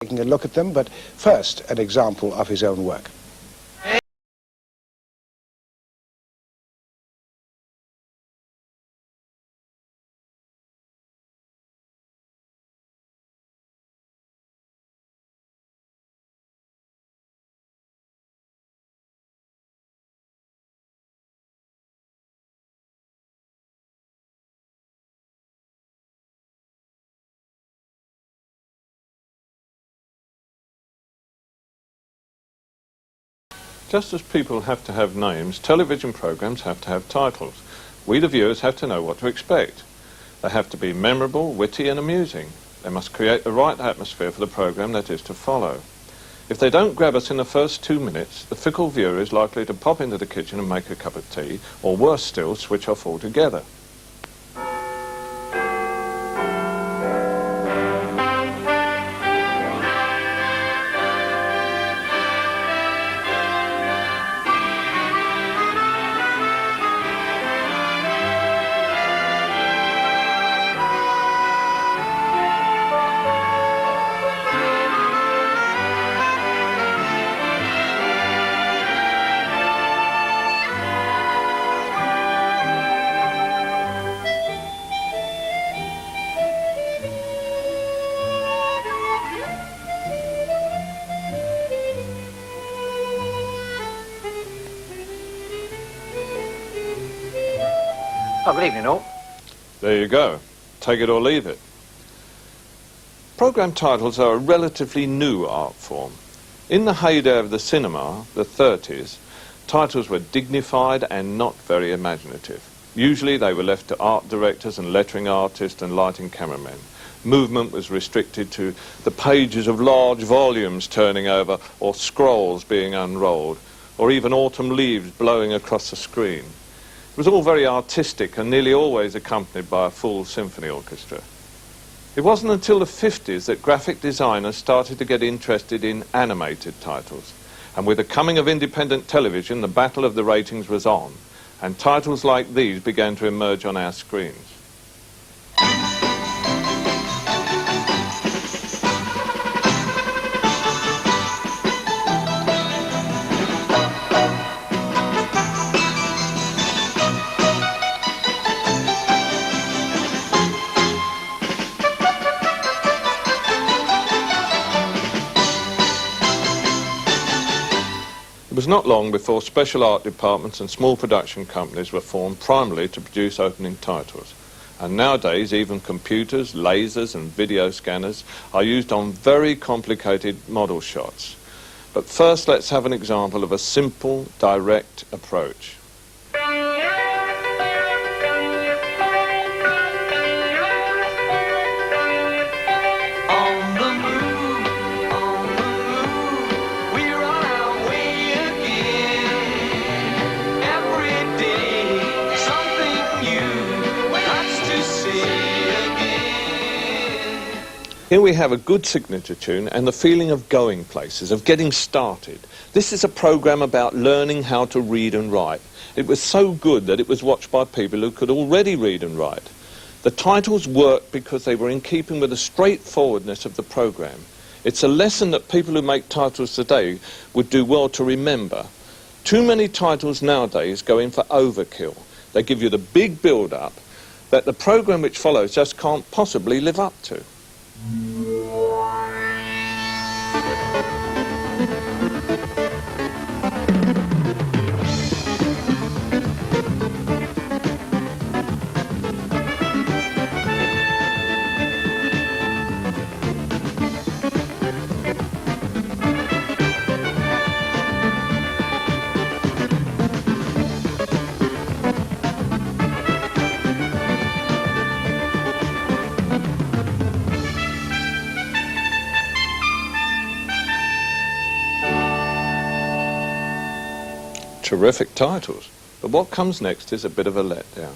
Taking a look at them, but first an example of his own work. Just as people have to have names, television programs have to have titles. We, the viewers, have to know what to expect. They have to be memorable, witty and amusing. They must create the right atmosphere for the program that is to follow. If they don't grab us in the first 2 minutes, the fickle viewer is likely to pop into the kitchen and make a cup of tea, or worse still, switch off altogether. Oh, good evening, all. There you go. Take it or leave it. Program titles are a relatively new art form. In the heyday of the cinema, the 30s, titles were dignified and not very imaginative. Usually they were left to art directors and lettering artists and lighting cameramen. Movement was restricted to the pages of large volumes turning over, or scrolls being unrolled, or even autumn leaves blowing across the screen. It was all very artistic and nearly always accompanied by a full symphony orchestra. It wasn't until the 50s that graphic designers started to get interested in animated titles. And with the coming of independent television, the battle of the ratings was on, and titles like these began to emerge on our screens. It was not long before special art departments and small production companies were formed primarily to produce opening titles. And nowadays even computers, lasers and video scanners are used on very complicated model shots. But first let's have an example of a simple, direct approach. Here we have a good signature tune and the feeling of going places, of getting started. This is a program about learning how to read and write. It was so good that it was watched by people who could already read and write. The titles worked because they were in keeping with the straightforwardness of the program. It's a lesson that people who make titles today would do well to remember. Too many titles nowadays go in for overkill. They give you the big build-up that the program which follows just can't possibly live up to. Terrific titles, but what comes next is a bit of a letdown.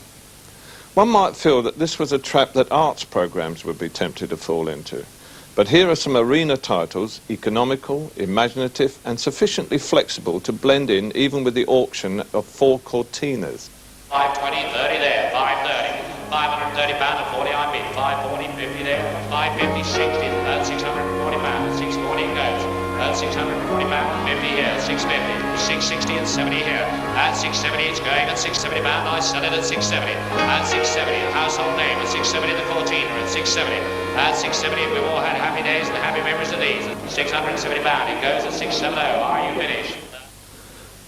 One might feel that this was a trap that arts programs would be tempted to fall into, but here are some arena titles, economical, imaginative and sufficiently flexible to blend in even with the auction of 4 cortinas. 520, 30 there, 530, 530 pounds at 40 I bid, 540, 50 there, 550, 60, 640 pounds, 60. 660 and 70 here. At 670 it's going at 670 pound. I sell it at 670. At 670 a household name. At 670 the 14er. At 670. At 670 we've all had happy days and happy memories of these. At 670 pound it goes at 670. Are you finished?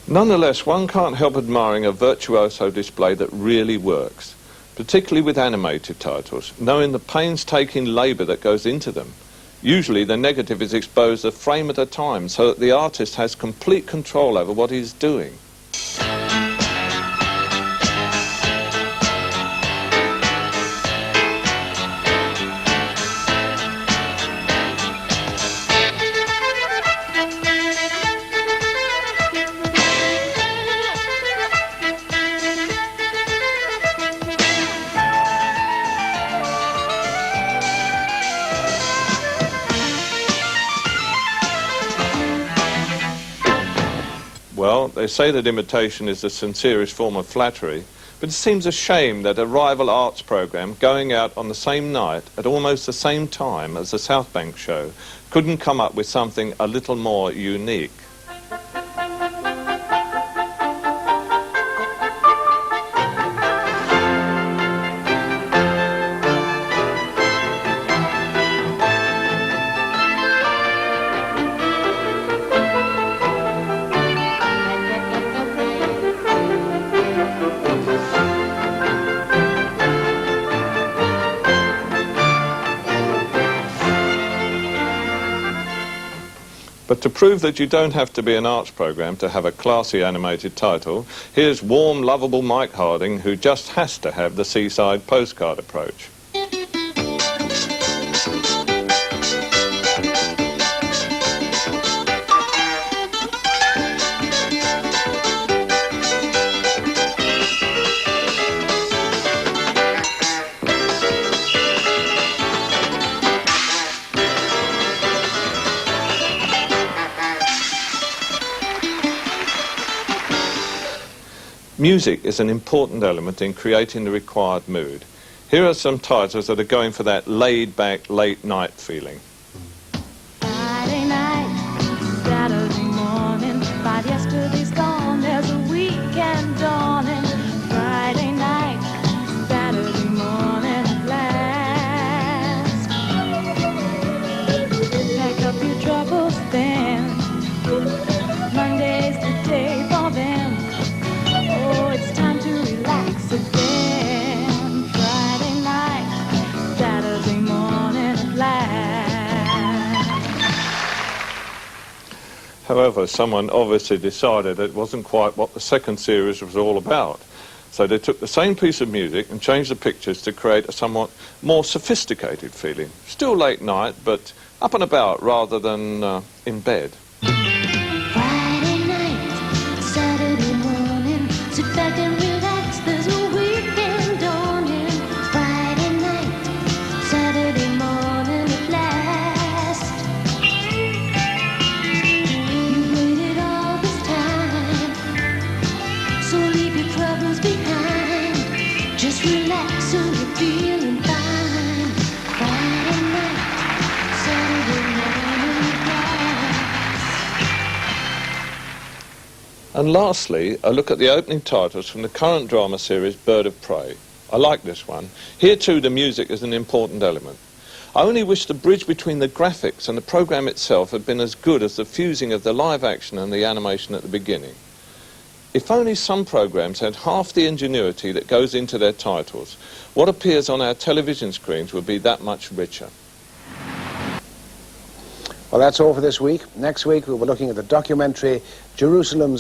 Nonetheless, one can't help admiring a virtuoso display that really works, particularly with animated titles, knowing the painstaking labour that goes into them. Usually the negative is exposed a frame at a time so that the artist has complete control over what he's doing. Well, they say that imitation is the sincerest form of flattery, but it seems a shame that a rival arts programme going out on the same night at almost the same time as the South Bank show couldn't come up with something a little more unique. But to prove that you don't have to be an arts programme to have a classy animated title, here's warm, lovable Mike Harding, who just has to have the seaside postcard approach. Music is an important element in creating the required mood. Here are some titles that are going for that laid-back, late-night feeling. Friday night, Saturday morning, but yesterday's gone, there's a weekend dawning. Friday night, Saturday morning at last. Pack up your troubles then, Monday's the day for them. Oh, it's time to relax again. Friday night, Saturday morning at last. However, someone obviously decided it wasn't quite what the second series was all about. So they took the same piece of music and changed the pictures to create a somewhat more sophisticated feeling. Still late night, but up and about rather than in bed. Friday night, Saturday morning, sit back and relax, there's a weekend dawning. Friday night, Saturday morning at last. You waited all this time, so leave your troubles behind. Just relax so you're feeling fine. Friday night, Saturday morning at last. And lastly, a look at the opening titles from the current drama series Bird of Prey. I like this one. Here too the music is an important element. I only wish the bridge between the graphics and the programme itself had been as good as the fusing of the live action and the animation at the beginning. If only some programmes had half the ingenuity that goes into their titles, what appears on our television screens would be that much richer. Well, that's all for this week. Next week we'll be looking at the documentary Jerusalem's